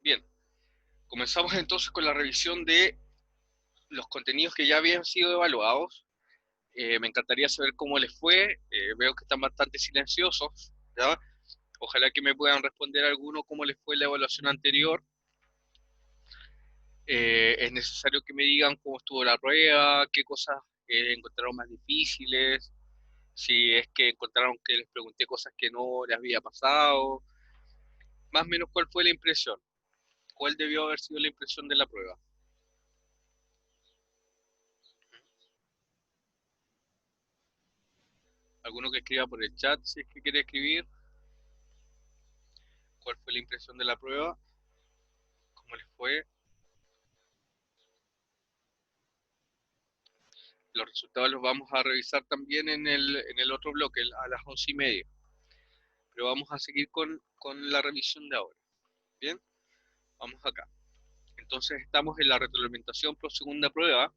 Bien, comenzamos entonces con la revisión de los contenidos que ya habían sido evaluados. Me encantaría saber cómo les fue. Veo que están bastante silenciosos, ¿ya? Ojalá que me puedan responder alguno cómo les fue la evaluación anterior. Es necesario que me digan cómo estuvo la prueba, qué cosas encontraron más difíciles, si es que encontraron que les pregunté cosas que no les había pasado, más o menos cuál fue la impresión, cuál debió haber sido la impresión de la prueba. Alguno que escriba por el chat si es que quiere escribir, cuál fue la impresión de la prueba, cómo les fue. Los resultados los vamos a revisar también en el otro bloque, a las 11:30. Pero vamos a seguir con la revisión de ahora. Bien, vamos acá. Entonces estamos en la retroalimentación por segunda prueba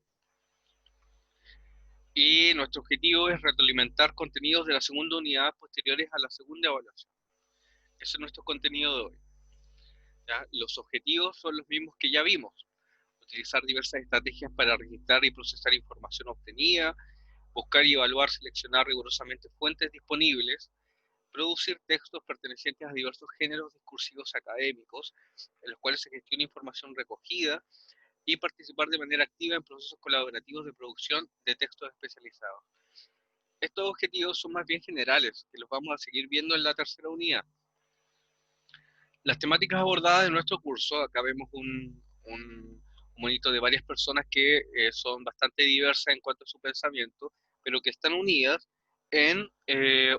y nuestro objetivo es retroalimentar contenidos de la segunda unidad posteriores a la segunda evaluación. Ese es nuestro contenido de hoy. ¿Ya? Los objetivos son los mismos que ya vimos. Utilizar diversas estrategias para registrar y procesar información obtenida, buscar y evaluar, seleccionar rigurosamente fuentes disponibles, producir textos pertenecientes a diversos géneros discursivos académicos, en los cuales se gestiona información recogida, y participar de manera activa en procesos colaborativos de producción de textos especializados. Estos objetivos son más bien generales, que los vamos a seguir viendo en la tercera unidad. Las temáticas abordadas en nuestro curso, acá vemos un monito de varias personas que son bastante diversas en cuanto a su pensamiento, pero que están unidas en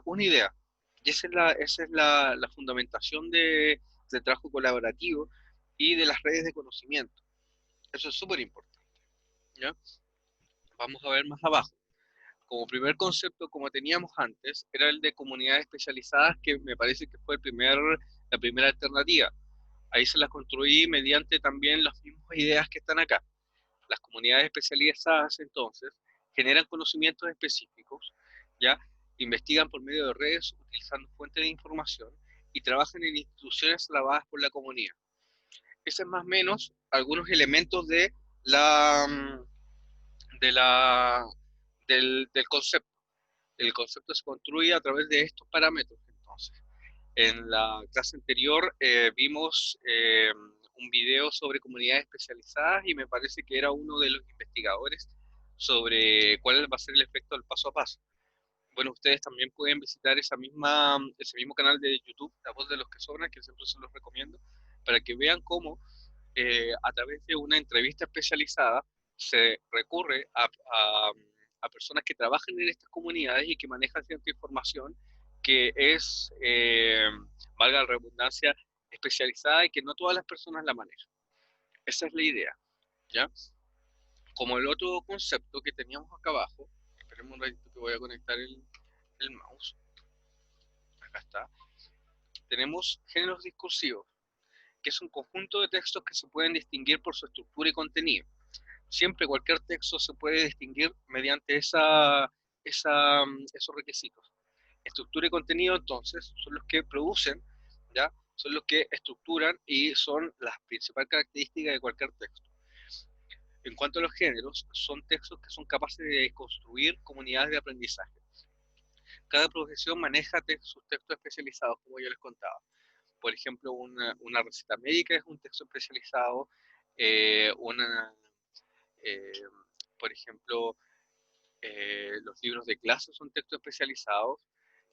una idea. Y esa es la fundamentación del trabajo colaborativo y de las redes de conocimiento. Eso es súper importante. ¿Ya? Vamos a ver más abajo. Como primer concepto, como teníamos antes, era el de comunidades especializadas, que me parece que fue la primera alternativa. Ahí se las construí mediante también las mismas ideas que están acá. Las comunidades especializadas, entonces, generan conocimientos específicos, ¿ya? Investigan por medio de redes, utilizando fuentes de información y trabajan en instituciones alabadas por la comunidad. Ese es más o menos algunos elementos la, de la, del concepto. El concepto se construye a través de estos parámetros, entonces. En la clase anterior vimos un video sobre comunidades especializadas y me parece que era uno de los investigadores sobre cuál va a ser el efecto del paso a paso. Bueno, ustedes también pueden visitar ese mismo canal de YouTube, La Voz de los que Sobran, que siempre se los recomiendo, para que vean cómo a través de una entrevista especializada se recurre a personas que trabajan en estas comunidades y que manejan cierta información que es, valga la redundancia, especializada y que no todas las personas la manejan. Esa es la idea, ¿ya? Como el otro concepto que teníamos acá abajo, esperemos un ratito que voy a conectar el mouse, acá está, tenemos géneros discursivos, que es un conjunto de textos que se pueden distinguir por su estructura y contenido. Siempre cualquier texto se puede distinguir mediante esos requisitos. Estructura y contenido, entonces, son los que producen, ¿ya? Son los que estructuran y son las principales características de cualquier texto. En cuanto a los géneros, son textos que son capaces de construir comunidades de aprendizaje. Cada profesión maneja sus textos especializados, como yo les contaba. Por ejemplo, una receta médica es un texto especializado, eh, una, eh, por ejemplo, los libros de clase son textos especializados.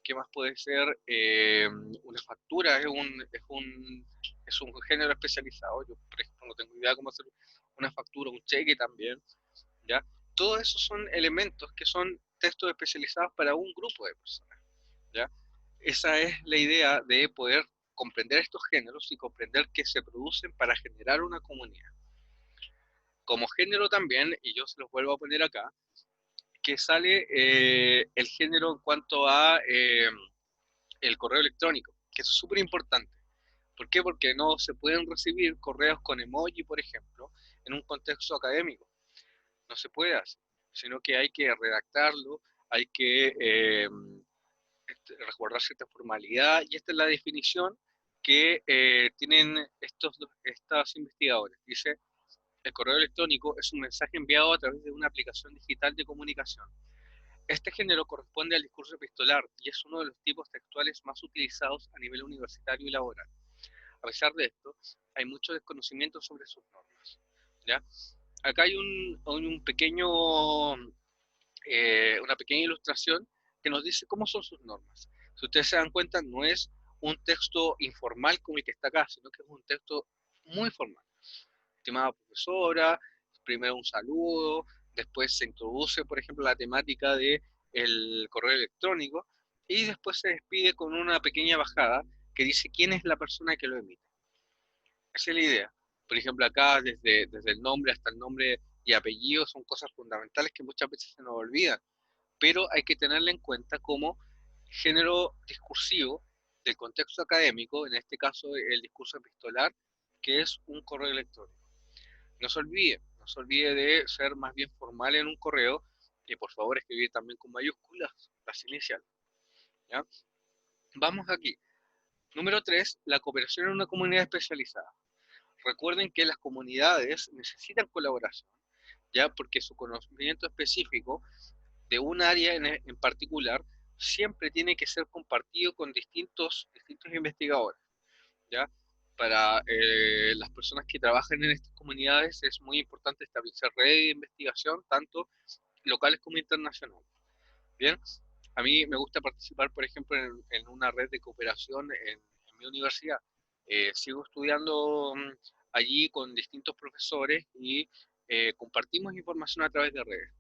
¿Qué más puede ser? Una factura es un género especializado. Yo, por ejemplo, no tengo idea cómo hacer una factura, un cheque también, ¿ya? Todos esos son elementos que son textos especializados para un grupo de personas, ¿ya? Esa es la idea de poder comprender estos géneros y comprender que se producen para generar una comunidad. Como género también, y yo se los vuelvo a poner acá, que sale el género en cuanto a el correo electrónico, que es súper importante. ¿Por qué? Porque no se pueden recibir correos con emoji, por ejemplo, en un contexto académico. No se puede hacer, sino que hay que redactarlo, hay que resguardar cierta formalidad, y esta es la definición que tienen estas investigadores. Dice, el correo electrónico es un mensaje enviado a través de una aplicación digital de comunicación. Este género corresponde al discurso epistolar y es uno de los tipos textuales más utilizados a nivel universitario y laboral. A pesar de esto, hay mucho desconocimiento sobre sus normas. ¿Ya? Acá hay una pequeña ilustración que nos dice cómo son sus normas. Si ustedes se dan cuenta, no es un texto informal como el que está acá, sino que es un texto muy formal. Estimada profesora, primero un saludo, después se introduce, por ejemplo, la temática del correo electrónico y después se despide con una pequeña bajada que dice quién es la persona que lo emite. Esa es la idea. Por ejemplo, acá desde el nombre hasta el nombre y apellido son cosas fundamentales que muchas veces se nos olvidan, pero hay que tenerla en cuenta como género discursivo del contexto académico, en este caso el discurso epistolar, que es un correo electrónico. No se olvide de ser más bien formal en un correo y por favor escribir también con mayúsculas las iniciales. ¿Ya? Vamos aquí. Número 3, la cooperación en una comunidad especializada. Recuerden que las comunidades necesitan colaboración, ¿ya? Porque su conocimiento específico de un área en particular siempre tiene que ser compartido con distintos investigadores, ¿ya? Para las personas que trabajan en estas comunidades es muy importante establecer redes de investigación, tanto locales como internacionales. Bien, a mí me gusta participar, por ejemplo, en una red de cooperación en mi universidad. Sigo estudiando allí con distintos profesores y compartimos información a través de redes.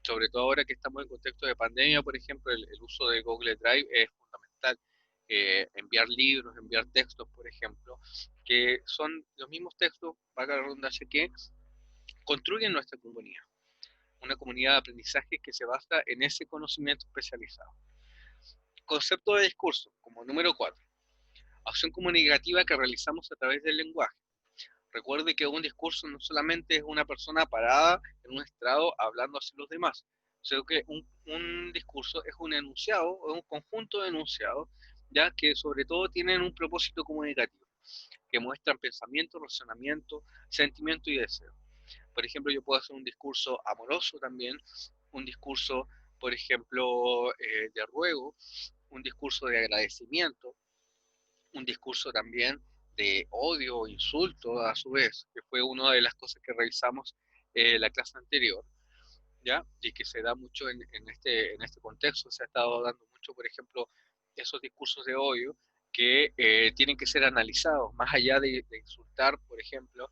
Sobre todo ahora que estamos en contexto de pandemia, por ejemplo, el uso de Google Drive es fundamental. Enviar libros, enviar textos, por ejemplo, que son los mismos textos, para la redundancia, que construyen nuestra comunidad. Una comunidad de aprendizaje que se basa en ese conocimiento especializado. Concepto de discurso, como número 4. Acción comunicativa que realizamos a través del lenguaje. Recuerde que un discurso no solamente es una persona parada en un estrado hablando hacia los demás, sino que un discurso es un enunciado o un conjunto de enunciados, ya que sobre todo tienen un propósito comunicativo, que muestran pensamiento, razonamiento, sentimiento y deseo. Por ejemplo, yo puedo hacer un discurso amoroso también, un discurso, por ejemplo, de ruego, un discurso de agradecimiento, un discurso también de odio o insulto a su vez, que fue una de las cosas que revisamos la clase anterior, ¿ya? Y que se da mucho en este contexto, se ha estado dando mucho, por ejemplo, esos discursos de odio que tienen que ser analizados, más allá de insultar, por ejemplo,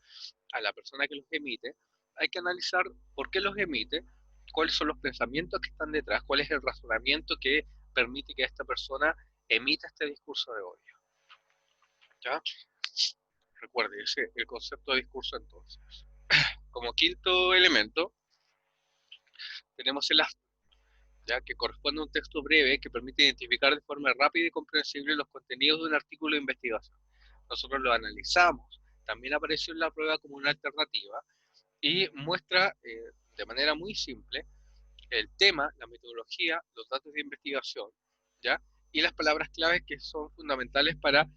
a la persona que los emite, hay que analizar por qué los emite, cuáles son los pensamientos que están detrás, cuál es el razonamiento que permite que esta persona emita este discurso de odio. ¿Ya? Recuerde, ese es el concepto de discurso entonces. Como quinto elemento, tenemos el abstract, ¿ya? Que corresponde a un texto breve que permite identificar de forma rápida y comprensible los contenidos de un artículo de investigación. Nosotros lo analizamos, también apareció en la prueba como una alternativa y muestra de manera muy simple el tema, la metodología, los datos de investigación, ¿ya? Y las palabras claves que son fundamentales para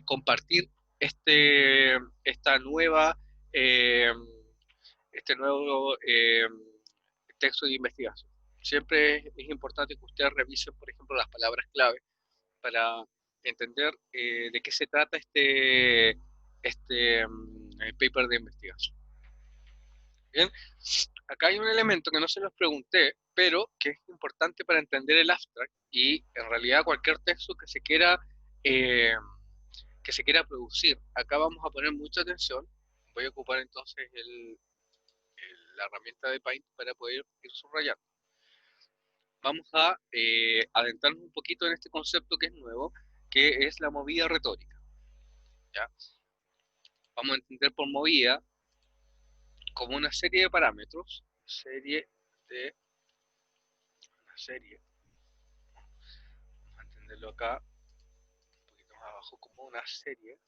compartir esta nueva, eh, este nuevo texto de investigación. Siempre es importante que ustedes revisen, por ejemplo, las palabras clave para entender de qué se trata este paper de investigación. Bien, acá hay un elemento que no se los pregunté, pero que es importante para entender el abstract y en realidad cualquier texto eh, que se quiera producir. Acá vamos a poner mucha atención. Voy a ocupar entonces la herramienta de Paint para poder ir subrayando. Vamos a adentrarnos un poquito en este concepto que es nuevo, que es la movida retórica. ¿Ya? Vamos a entender por movida como una serie de parámetros, una serie, vamos a entenderlo acá, un poquito más abajo, como una serie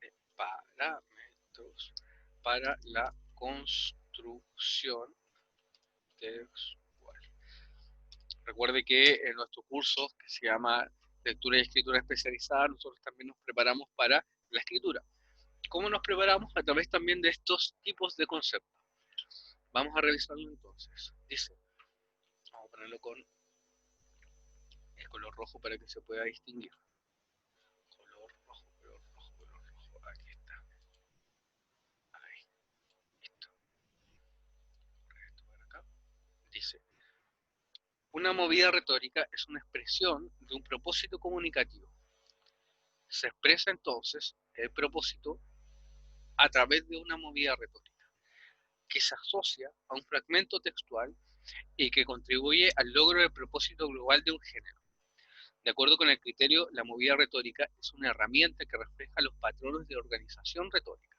de parámetros para la construcción textual. Recuerde que en nuestro curso, que se llama lectura y escritura especializada, nosotros también nos preparamos para la escritura. ¿Cómo nos preparamos? A través también de estos tipos de conceptos. Vamos a revisarlo entonces. Dice, vamos a ponerlo con el color rojo para que se pueda distinguir. Color rojo, color rojo, color rojo. Aquí está. Ahí, listo. Esto para acá. Dice, una movida retórica es una expresión de un propósito comunicativo. Se expresa entonces el propósito a través de una movida retórica, que se asocia a un fragmento textual y que contribuye al logro del propósito global de un género. De acuerdo con el criterio, la movida retórica es una herramienta que refleja los patrones de organización retórica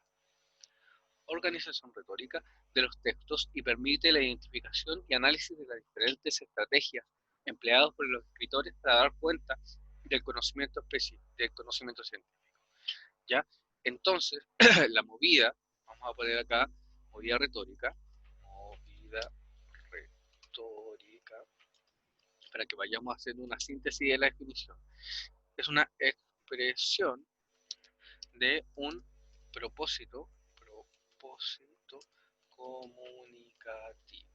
de los textos y permite la identificación y análisis de las diferentes estrategias empleadas por los escritores para dar cuenta del conocimiento específico, del conocimiento científico. ¿Ya? Entonces, la movida, vamos a poner acá, movida retórica, para que vayamos haciendo una síntesis de la definición. Es una expresión de un propósito comunicativo.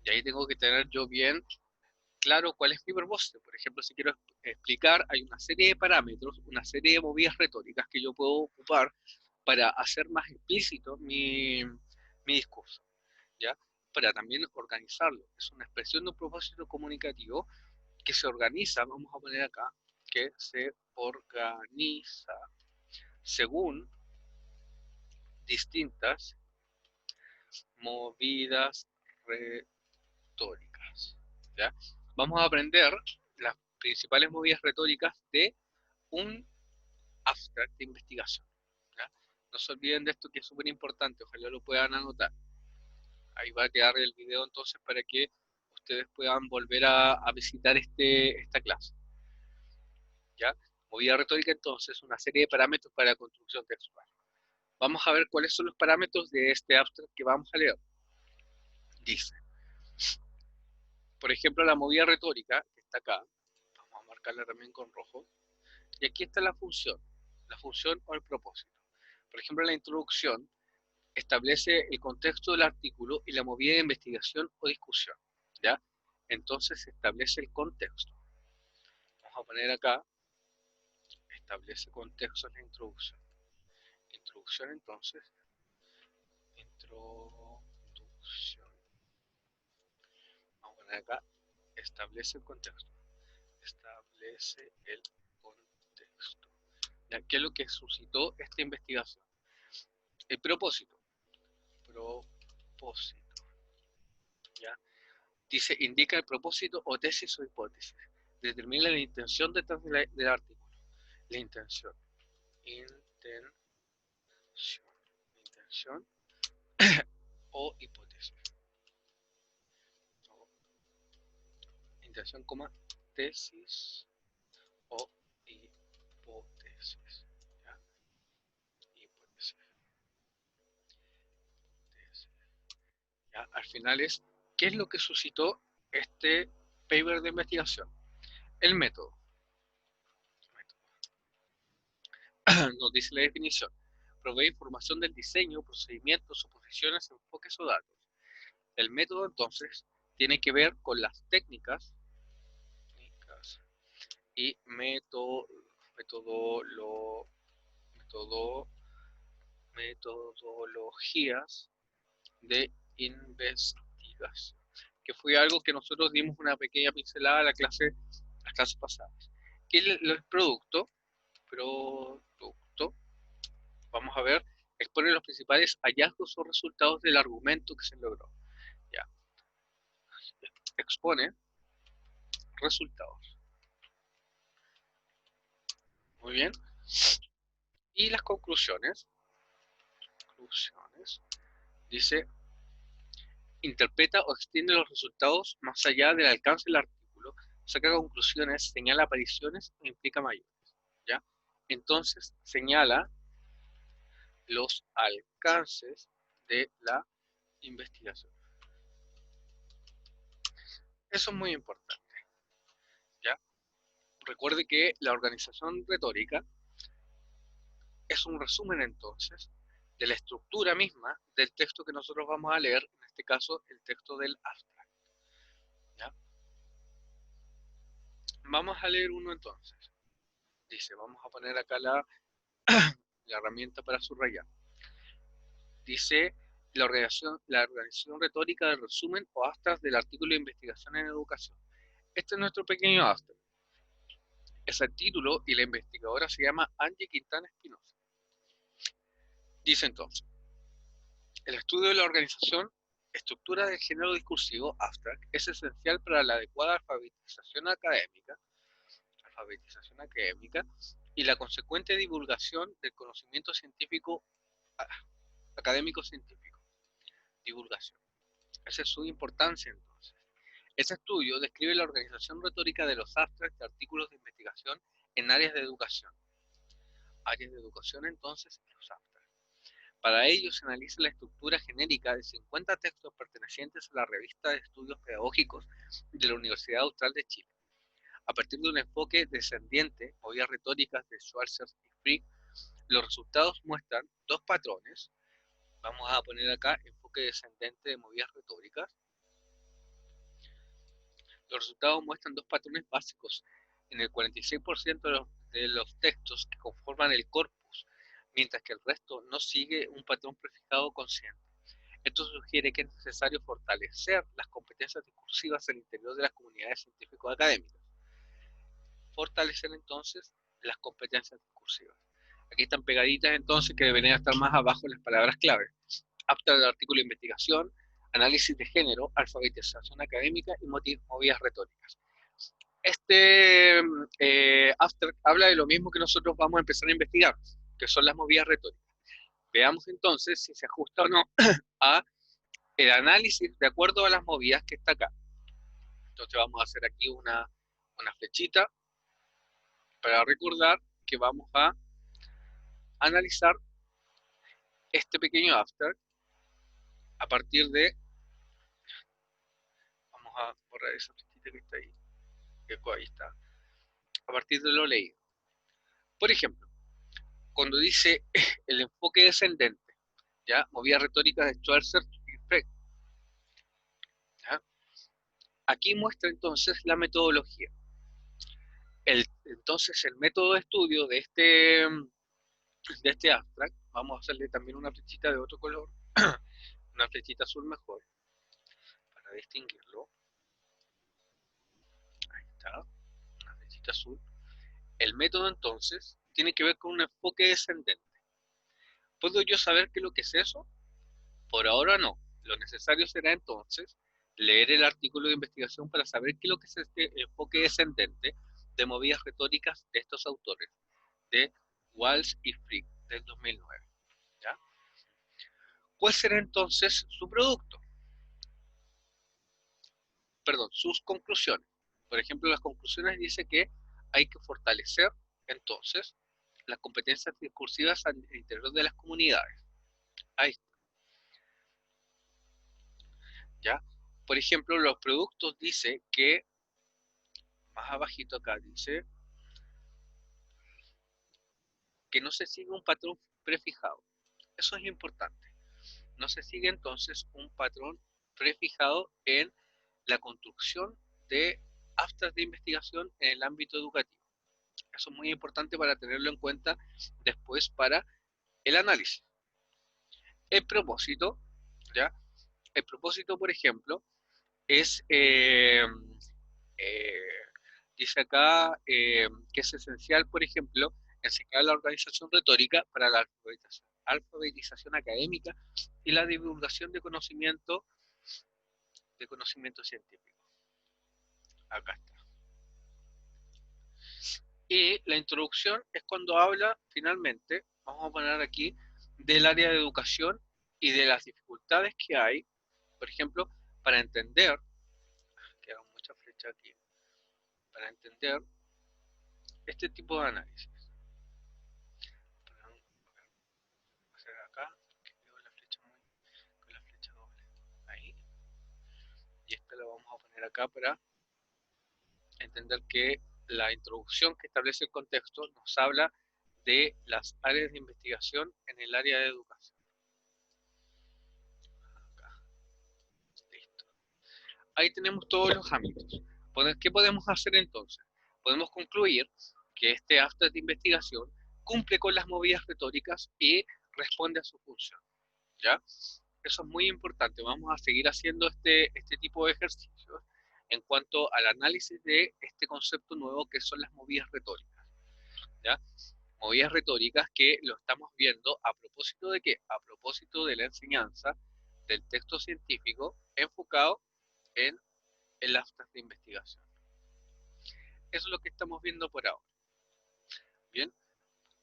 Y ahí tengo que tener yo bien claro cuál es mi propósito. Por ejemplo, si quiero explicar, hay una serie de parámetros, una serie de movidas retóricas que yo puedo ocupar para hacer más explícito mi discurso, ¿ya? Para también organizarlo. Es una expresión de un propósito comunicativo que se organiza, vamos a poner acá, que se organiza según distintas movidas retóricas, ¿ya? Vamos a aprender las principales movidas retóricas de un abstract de investigación, ¿ya? No se olviden de esto que es súper importante, ojalá lo puedan anotar. Ahí va a quedar el video entonces para que ustedes puedan volver a visitar esta clase, ¿ya? Movida retórica entonces, una serie de parámetros para la construcción textual. Vamos a ver cuáles son los parámetros de este abstract que vamos a leer. Dice, por ejemplo, la movida retórica, que está acá, vamos a marcarla también con rojo, y aquí está la función o el propósito. Por ejemplo, la introducción establece el contexto del artículo y la movida de investigación o discusión, ¿ya? Entonces se establece el contexto. Vamos a poner acá, establece contexto en la introducción. Introducción entonces, introducción. Vamos a poner acá, establece el contexto. Establece el contexto. ¿Ya? ¿Qué es lo que suscitó esta investigación? El propósito. ¿Ya? Dice, indica el propósito o tesis o hipótesis. Determina la intención detrás del artículo. La intención. Intención o hipótesis. Intención, tesis o hipótesis. ¿Ya? Hipótesis. ¿Ya? Al final es, ¿qué es lo que suscitó este paper de investigación? El método. Nos dice la definición. Provee información del diseño, procedimientos, suposiciones, enfoques o datos. El método, entonces, tiene que ver con las técnicas y metodologías de investigación, que fue algo que nosotros dimos una pequeña pincelada a las clases pasadas. ¿Qué es el producto? Vamos a ver, expone los principales hallazgos o resultados del argumento que se logró. Ya. Expone resultados. Muy bien. Y las conclusiones. Dice, interpreta o extiende los resultados más allá del alcance del artículo, saca conclusiones, señala apariciones o implica mayores. ¿Ya? Entonces, señala los alcances de la investigación. Eso es muy importante, ¿ya? Recuerde que la organización retórica es un resumen entonces de la estructura misma del texto que nosotros vamos a leer, en este caso el texto del abstract. ¿Ya? Vamos a leer uno entonces. Dice, vamos a poner acá la herramienta para subrayar. Dice la organización retórica del resumen o abstract del artículo de investigación en educación. Este es nuestro pequeño abstract. Es el título y la investigadora se llama Angie Quintana Espinosa. Dice entonces, el estudio de la organización, estructura del género discursivo abstract es esencial para la adecuada alfabetización académica y la consecuente divulgación del conocimiento científico académico científico. Divulgación. Esa es su importancia entonces. Ese estudio describe la organización retórica de los abstracts de artículos de investigación en áreas de educación. Áreas de educación entonces los abstracts. Para ello se analiza la estructura genérica de 50 textos pertenecientes a la revista de estudios pedagógicos de la Universidad Austral de Chile. A partir de un enfoque descendiente, movidas retóricas de Schwarzer y Frick, los resultados muestran dos patrones. Vamos a poner acá enfoque descendente de movidas retóricas. Los resultados muestran dos patrones básicos en el 46% de los textos que conforman el corpus, mientras que el resto no sigue un patrón prefijado consciente. Esto sugiere que es necesario fortalecer las competencias discursivas al interior de las comunidades científico-académicas. Fortalecer entonces las competencias discursivas. Aquí están pegaditas entonces que deberían estar más abajo las palabras clave. Apta del artículo de investigación, análisis de género, alfabetización académica y movidas retóricas. Este abstract habla de lo mismo que nosotros vamos a empezar a investigar, que son las movidas retóricas. Veamos entonces si se ajusta o no a el análisis de acuerdo a las movidas que está acá. Entonces vamos a hacer aquí una flechita para recordar que vamos a analizar este pequeño abstract a partir de, vamos a borrar esa flechita que está ahí, que ahí está, a partir de lo leído. Por ejemplo, cuando dice el enfoque descendente, ¿ya? Movidas retóricas de Schwarzer y Frick, ¿ya? Aquí muestra entonces la metodología. Entonces el método de estudio de este abstract, vamos a hacerle también una flechita de otro color, una flechita azul mejor, para distinguirlo. Ahí está, una flechita azul. El método entonces tiene que ver con un enfoque descendente. ¿Puedo yo saber qué es lo que es eso? Por ahora no. Lo necesario será entonces leer el artículo de investigación para saber qué es lo que es este enfoque descendente de movidas retóricas de estos autores, de Walsh y Frick, del 2009. ¿Ya? ¿Cuál será entonces su producto? Perdón, sus conclusiones. Por ejemplo, las conclusiones dice que hay que fortalecer entonces las competencias discursivas al interior de las comunidades. Ahí está. ¿Ya? Por ejemplo, los productos dice que, más abajito acá dice, que no se sigue un patrón prefijado. Eso es importante. No se sigue entonces un patrón prefijado en la construcción de abstracts de investigación en el ámbito educativo. Eso es muy importante para tenerlo en cuenta después para el análisis. El propósito, ¿ya? El propósito, por ejemplo, es, eh, dice acá que es esencial, por ejemplo, enseñar la organización retórica para la alfabetización académica y la divulgación de conocimiento científico. Acá está. Y la introducción es cuando habla, finalmente, vamos a poner aquí, del área de educación y de las dificultades que hay, por ejemplo, para entender, quedan muchas flechas aquí, para entender este tipo de análisis. Vamos a hacer acá, que veo la flecha con la flecha doble. Ahí. Y esta la vamos a poner acá para entender que la introducción que establece el contexto nos habla de las áreas de investigación en el área de educación. Acá, listo. Ahí tenemos todos los ámbitos. ¿Qué podemos hacer entonces? Podemos concluir que este acto de investigación cumple con las movidas retóricas y responde a su función. ¿Ya? Eso es muy importante. Vamos a seguir haciendo este tipo de ejercicios en cuanto al análisis de este concepto nuevo que son las movidas retóricas. ¿Ya? Movidas retóricas que lo estamos viendo a propósito de qué? A propósito de la enseñanza del texto científico enfocado en el abstract de investigación. Eso es lo que estamos viendo por ahora. Bien,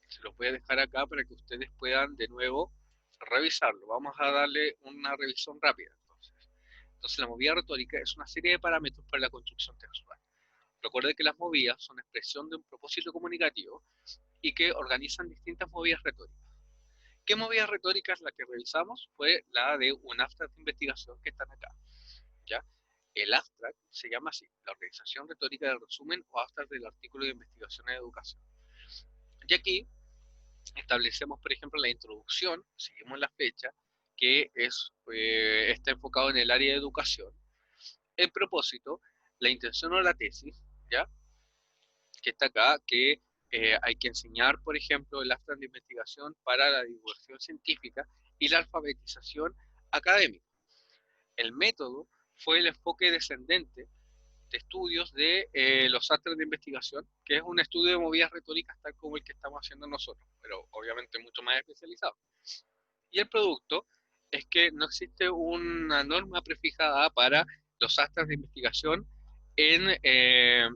se los voy a dejar acá para que ustedes puedan de nuevo revisarlo. Vamos a darle una revisión rápida. Entonces, la movida retórica es una serie de parámetros para la construcción textual. Recuerde que las movidas son expresión de un propósito comunicativo y que organizan distintas movidas retóricas. ¿Qué movida retórica es la que revisamos? Fue la de un abstract de investigación que están acá. ¿Ya? El abstract se llama así, la organización retórica del resumen o abstract del artículo de investigación en educación. Y aquí establecemos, por ejemplo, la introducción, seguimos la fecha, que está enfocado en el área de educación. El propósito, la intención o la tesis, ¿ya? Que está acá, que hay que enseñar, por ejemplo, el abstract de investigación para la divulgación científica y la alfabetización académica. El método fue el enfoque descendente de estudios de los abstracts de investigación, que es un estudio de movidas retóricas tal como el que estamos haciendo nosotros, pero obviamente mucho más especializado. Y el producto es que no existe una norma prefijada para los abstracts de investigación en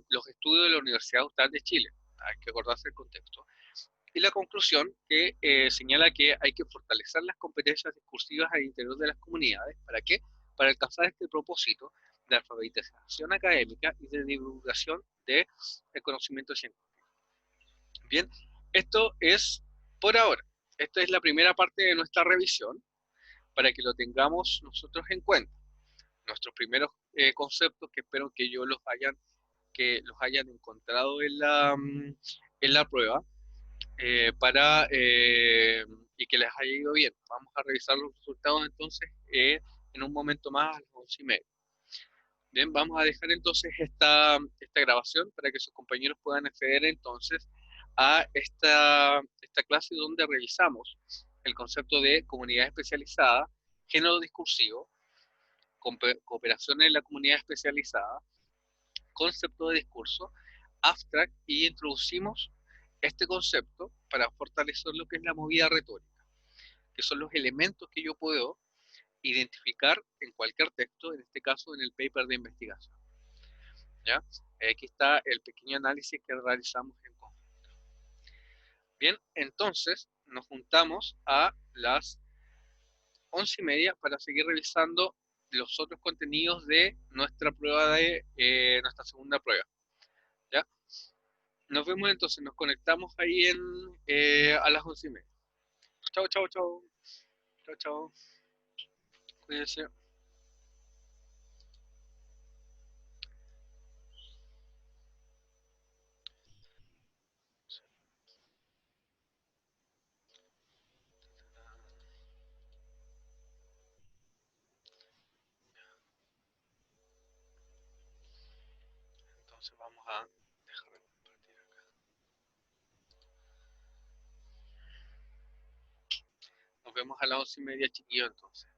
los estudios de la Universidad Austral de Chile. Hay que acordarse el contexto. Y la conclusión que señala que hay que fortalecer las competencias discursivas al interior de las comunidades. ¿Para qué? Para alcanzar este propósito de alfabetización académica y de divulgación del conocimiento científico. Bien, esto es por ahora. Esta es la primera parte de nuestra revisión para que lo tengamos nosotros en cuenta. Nuestros primeros conceptos que espero que los hayan encontrado en la prueba y que les haya ido bien. Vamos a revisar los resultados entonces en un momento más a las 11:30. Bien, vamos a dejar entonces esta grabación para que sus compañeros puedan acceder entonces a esta clase donde revisamos el concepto de comunidad especializada, género discursivo, cooperación en la comunidad especializada, concepto de discurso, abstract, y introducimos este concepto para fortalecer lo que es la movida retórica, que son los elementos que yo puedo identificar en cualquier texto, en este caso en el paper de investigación. ¿Ya? Aquí está el pequeño análisis que realizamos en conjunto. Bien, entonces nos juntamos a las 11:30 para seguir revisando los otros contenidos de nuestra prueba nuestra segunda prueba. ¿Ya? Nos vemos entonces, nos conectamos ahí a las 11:30. Chao, chao, chao. Chao, chao. Cuídense. Entonces vamos a dejar de compartir acá. Nos vemos a las 11:30, chiquillos, entonces.